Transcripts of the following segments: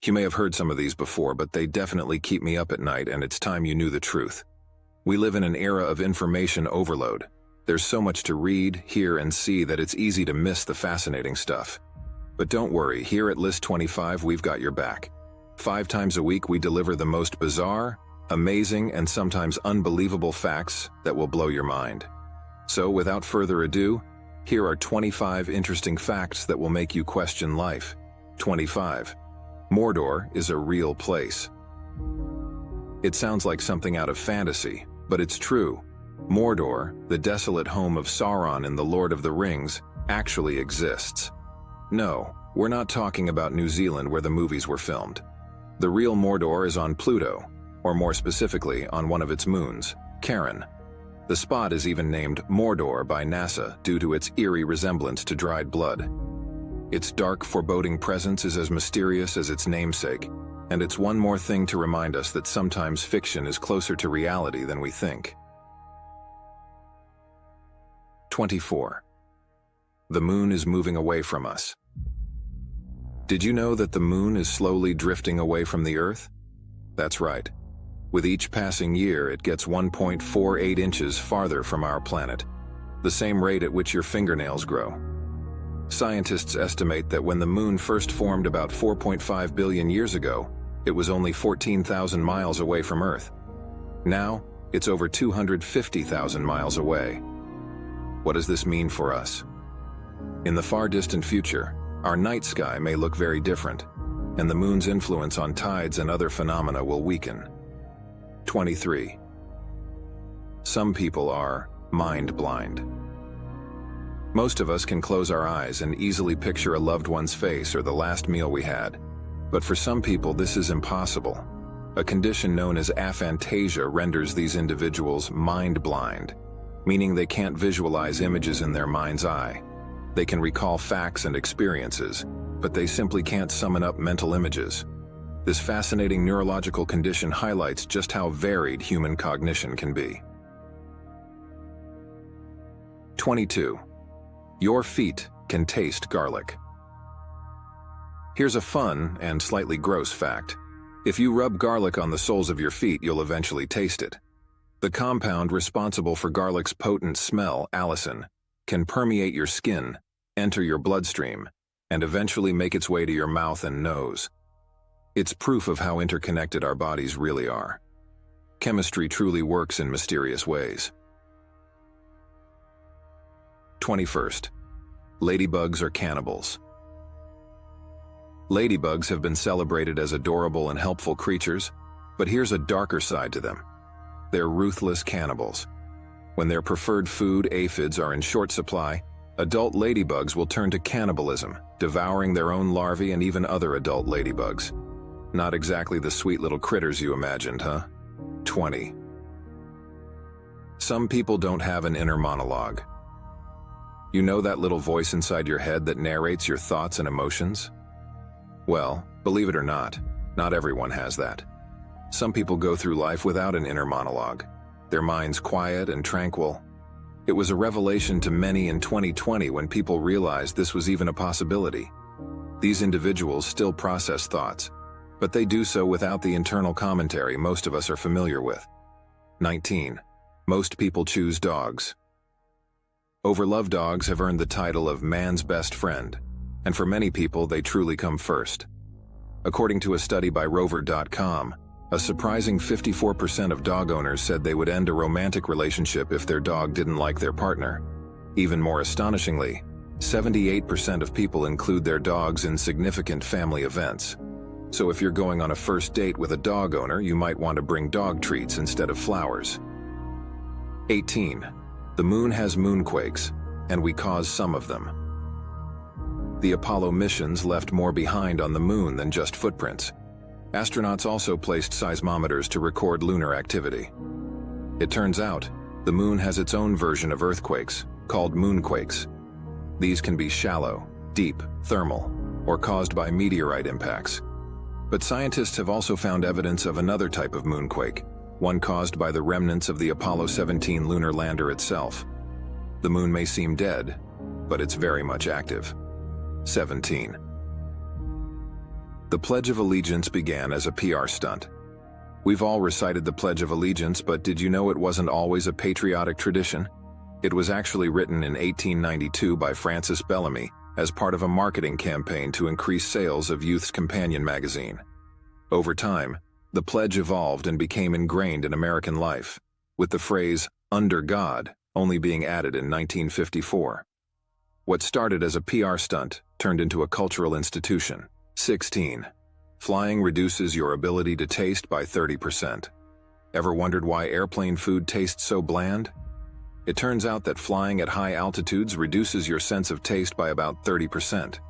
You may have heard some of these before, but they definitely keep me up at night, and it's time you knew the truth. We live in an era of information overload. There's so much to read, hear, and see that it's easy to miss the fascinating stuff. But don't worry, here at List 25 we've got your back. 5 times a week we deliver the most bizarre, amazing, and sometimes unbelievable facts that will blow your mind. So without further ado, here are 25 interesting facts that will make you question life. 25. Mordor is a real place. It sounds like something out of fantasy, but it's true. Mordor, the desolate home of Sauron in The Lord of the Rings, actually exists. No, we're not talking about New Zealand where the movies were filmed. The real Mordor is on Pluto, or more specifically on one of its moons, Charon. The spot is even named Mordor by NASA due to its eerie resemblance to dried blood. Its dark, foreboding presence is as mysterious as its namesake, and it's one more thing to remind us that sometimes fiction is closer to reality than we think. 24. The moon is moving away from us. Did you know that the moon is slowly drifting away from the Earth? That's right. With each passing year, it gets 1.48 inches farther from our planet, the same rate at which your fingernails grow. Scientists estimate that when the moon first formed about 4.5 billion years ago, it was only 14,000 miles away from Earth. Now, it's over 250,000 miles away. What does this mean for us? In the far distant future, our night sky may look very different, and the moon's influence on tides and other phenomena will weaken. 23. Some people are mind blind. Most of us can close our eyes and easily picture a loved one's face or the last meal we had. But for some people, this is impossible. A condition known as aphantasia renders these individuals mind blind, meaning they can't visualize images in their mind's eye. They can recall facts and experiences, but they simply can't summon up mental images. This fascinating neurological condition highlights just how varied human cognition can be. 22. Your feet can taste garlic. Here's a fun and slightly gross fact. If you rub garlic on the soles of your feet, you'll eventually taste it. The compound responsible for garlic's potent smell, allicin, can permeate your skin, enter your bloodstream, and eventually make its way to your mouth and nose. It's proof of how interconnected our bodies really are. Chemistry truly works in mysterious ways. 21st. Ladybugs are cannibals. Ladybugs have been celebrated as adorable and helpful creatures, but here's a darker side to them. They're ruthless cannibals. When their preferred food, aphids, are in short supply, adult ladybugs will turn to cannibalism, devouring their own larvae and even other adult ladybugs. Not exactly the sweet little critters you imagined, huh? 20. Some people don't have an inner monologue. You know that little voice inside your head that narrates your thoughts and emotions? Well, believe it or not everyone has that. Some people go through life without an inner monologue, their minds quiet and tranquil. It was a revelation to many in 2020 when people realized this was even a possibility. These individuals still process thoughts, but they do so without the internal commentary most of us are familiar with. 19. Most people choose dogs. Overloved dogs have earned the title of man's best friend, and for many people they truly come first. According to a study by Rover.com, a surprising 54% of dog owners said they would end a romantic relationship if their dog didn't like their partner. Even more astonishingly, 78% of people include their dogs in significant family events. So if you're going on a first date with a dog owner, you might want to bring dog treats instead of flowers. 18. The moon has moonquakes, and we cause some of them. The Apollo missions left more behind on the moon than just footprints. Astronauts also placed seismometers to record lunar activity. It turns out, the moon has its own version of earthquakes, called moonquakes. These can be shallow, deep, thermal, or caused by meteorite impacts. But scientists have also found evidence of another type of moonquake, one caused by the remnants of the Apollo 17 lunar lander itself. The moon may seem dead, but it's very much active. 17. The Pledge of Allegiance began as a PR stunt. We've all recited the Pledge of Allegiance, but did you know it wasn't always a patriotic tradition? It was actually written in 1892 by Francis Bellamy as part of a marketing campaign to increase sales of Youth's Companion magazine. Over time, the pledge evolved and became ingrained in American life, with the phrase, "under God," only being added in 1954. What started as a PR stunt turned into a cultural institution. 16. Flying reduces your ability to taste by 30%. Ever wondered why airplane food tastes so bland? It turns out that flying at high altitudes reduces your sense of taste by about 30%.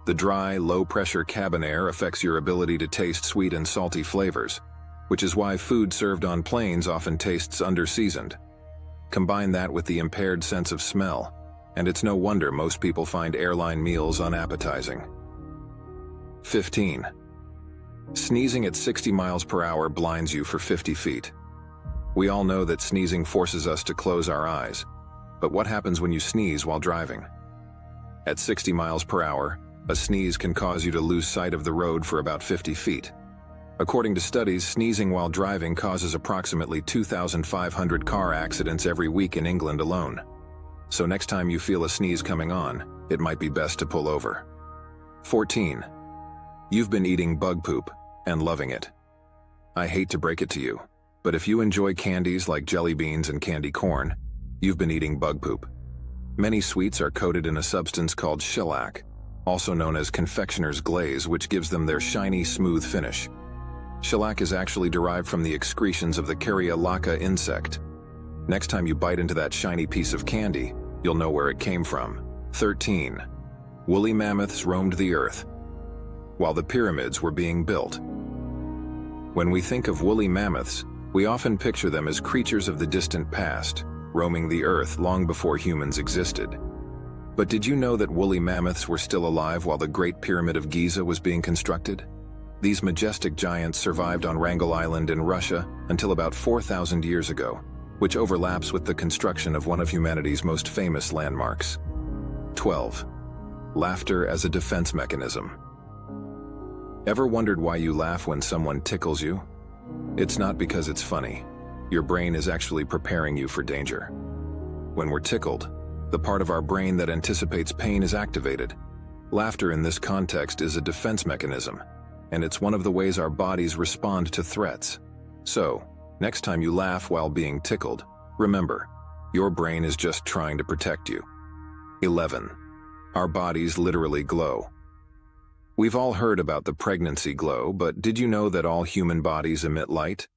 The dry, low-pressure cabin air affects your ability to taste sweet and salty flavors, which is why food served on planes often tastes under-seasoned. Combine that with the impaired sense of smell, and it's no wonder most people find airline meals unappetizing. 15. Sneezing at 60 miles per hour blinds you for 50 feet. We all know that sneezing forces us to close our eyes, but what happens when you sneeze while driving? At 60 miles per hour, a sneeze can cause you to lose sight of the road for about 50 feet. According to studies, sneezing while driving causes approximately 2,500 car accidents every week in England alone. So next time you feel a sneeze coming on, it might be best to pull over. 14. You've been eating bug poop and loving it. I hate to break it to you, but if you enjoy candies like jelly beans and candy corn, you've been eating bug poop. Many sweets are coated in a substance called shellac, also known as confectioner's glaze, which gives them their shiny, smooth finish. Shellac is actually derived from the excretions of the Cariolaca insect. Next time you bite into that shiny piece of candy, you'll know where it came from. 13. Woolly mammoths roamed the earth while the pyramids were being built. When we think of woolly mammoths, we often picture them as creatures of the distant past, roaming the earth long before humans existed. But did you know that woolly mammoths were still alive while the Great Pyramid of Giza was being constructed? These majestic giants survived on Wrangel Island in Russia until about 4,000 years ago, which overlaps with the construction of one of humanity's most famous landmarks. 12. Laughter as a defense mechanism. Ever wondered why you laugh when someone tickles you? It's not because it's funny. Your brain is actually preparing you for danger. When we're tickled, the part of our brain that anticipates pain is activated. Laughter in this context is a defense mechanism, and it's one of the ways our bodies respond to threats. So, next time you laugh while being tickled, remember, your brain is just trying to protect you. 11. Our bodies literally glow. We've all heard about the pregnancy glow, but did you know that all human bodies emit light?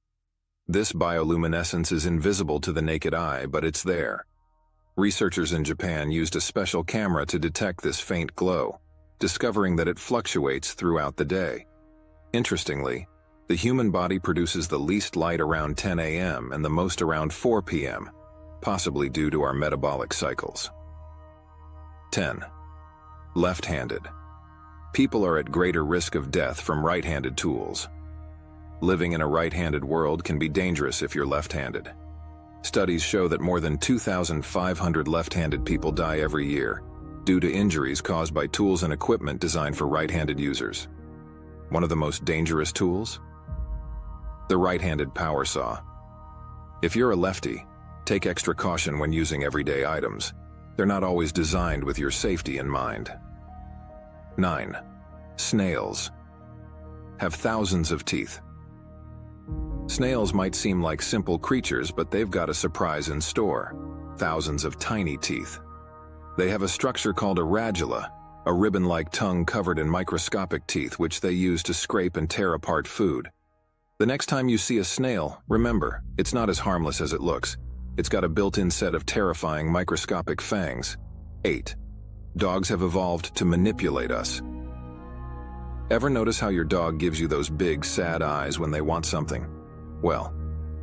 This bioluminescence is invisible to the naked eye, but it's there. Researchers in Japan used a special camera to detect this faint glow, discovering that it fluctuates throughout the day. Interestingly, the human body produces the least light around 10 a.m. and the most around 4 p.m., possibly due to our metabolic cycles. 10. Left-handed. People are at greater risk of death from right-handed tools. Living in a right-handed world can be dangerous if you're left-handed. Studies show that more than 2,500 left-handed people die every year due to injuries caused by tools and equipment designed for right-handed users. One of the most dangerous tools? The right-handed power saw. If you're a lefty, take extra caution when using everyday items. They're not always designed with your safety in mind. 9. Snails have thousands of teeth. Snails might seem like simple creatures, but they've got a surprise in store. Thousands of tiny teeth. They have a structure called a radula, a ribbon-like tongue covered in microscopic teeth which they use to scrape and tear apart food. The next time you see a snail, remember, it's not as harmless as it looks. It's got a built-in set of terrifying microscopic fangs. 8. Dogs have evolved to manipulate us. Ever notice how your dog gives you those big, sad eyes when they want something? Well,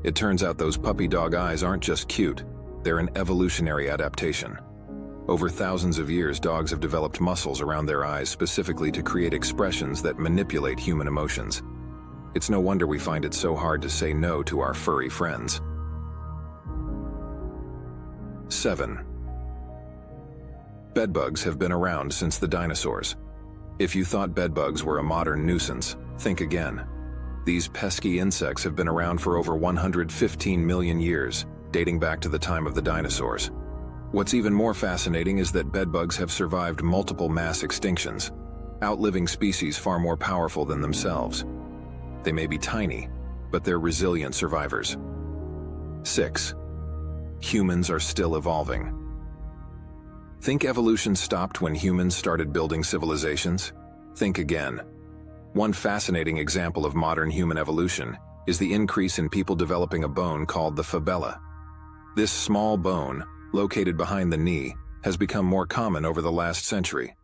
it turns out those puppy dog eyes aren't just cute, they're an evolutionary adaptation. Over thousands of years, dogs have developed muscles around their eyes specifically to create expressions that manipulate human emotions. It's no wonder we find it so hard to say no to our furry friends. 7. Bedbugs have been around since the dinosaurs. If you thought bedbugs were a modern nuisance, think again. These pesky insects have been around for over 115 million years, dating back to the time of the dinosaurs. What's even more fascinating is that bedbugs have survived multiple mass extinctions, outliving species far more powerful than themselves. They may be tiny, but they're resilient survivors. 6. Humans are still evolving. Think evolution stopped when humans started building civilizations? Think again. One fascinating example of modern human evolution is the increase in people developing a bone called the fibella. This small bone, located behind the knee, has become more common over the last century,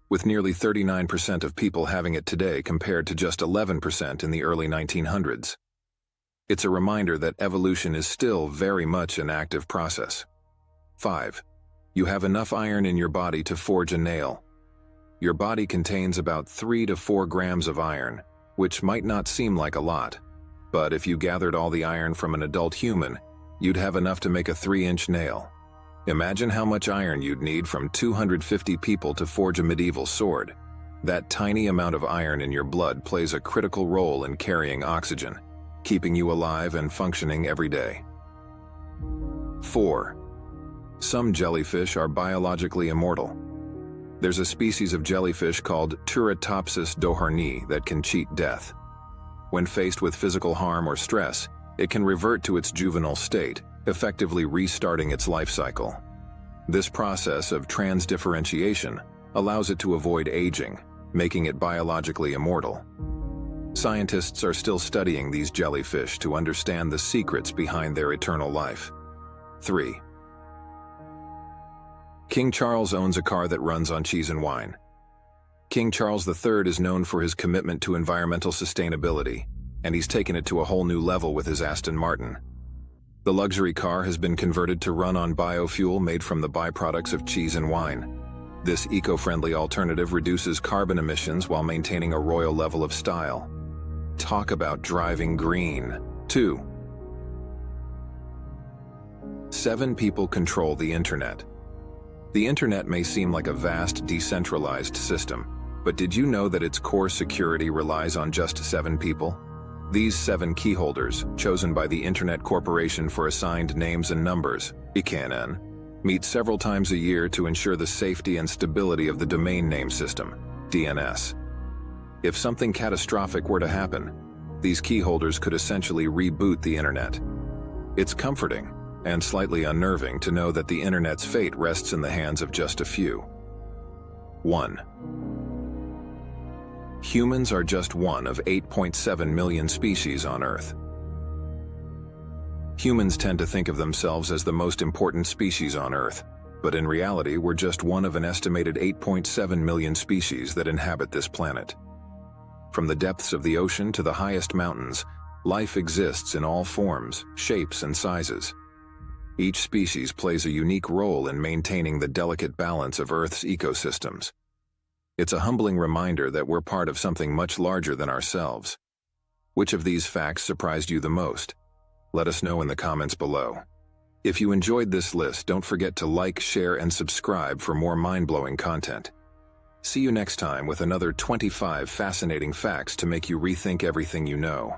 with nearly 39% of people having it today compared to just 11% in the early 1900s. It's a reminder that evolution is still very much an active process. 5. You have enough iron in your body to forge a nail. Your body contains about 3 to 4 grams of iron, which might not seem like a lot, but if you gathered all the iron from an adult human, you'd have enough to make a 3-inch nail. Imagine how much iron you'd need from 250 people to forge a medieval sword. That tiny amount of iron in your blood plays a critical role in carrying oxygen, keeping you alive and functioning every day. 4. Some jellyfish are biologically immortal. There's a species of jellyfish called Turritopsis dohornii that can cheat death. When faced with physical harm or stress, it can revert to its juvenile state, effectively restarting its life cycle. This process of transdifferentiation allows it to avoid aging, making it biologically immortal. Scientists are still studying these jellyfish to understand the secrets behind their eternal life. 3. King Charles owns a car that runs on cheese and wine. King Charles III is known for his commitment to environmental sustainability, and he's taken it to a whole new level with his Aston Martin. The luxury car has been converted to run on biofuel made from the byproducts of cheese and wine. This eco-friendly alternative reduces carbon emissions while maintaining a royal level of style. Talk about driving green. 2. 7 people control the internet. The internet may seem like a vast, decentralized system, but did you know that its core security relies on just 7 people? These 7 key holders, chosen by the Internet Corporation for Assigned Names and Numbers, ICANN, meet several times a year to ensure the safety and stability of the domain name system, DNS. If something catastrophic were to happen, these key holders could essentially reboot the internet. It's comforting and slightly unnerving to know that the internet's fate rests in the hands of just a few. 1. Humans are just one of 8.7 million species on Earth. Humans tend to think of themselves as the most important species on Earth, but in reality we're just one of an estimated 8.7 million species that inhabit this planet. From the depths of the ocean to the highest mountains, life exists in all forms, shapes, and sizes. Each species plays a unique role in maintaining the delicate balance of Earth's ecosystems. It's a humbling reminder that we're part of something much larger than ourselves. Which of these facts surprised you the most? Let us know in the comments below. If you enjoyed this list, don't forget to like, share, and subscribe for more mind-blowing content. See you next time with another 25 fascinating facts to make you rethink everything you know.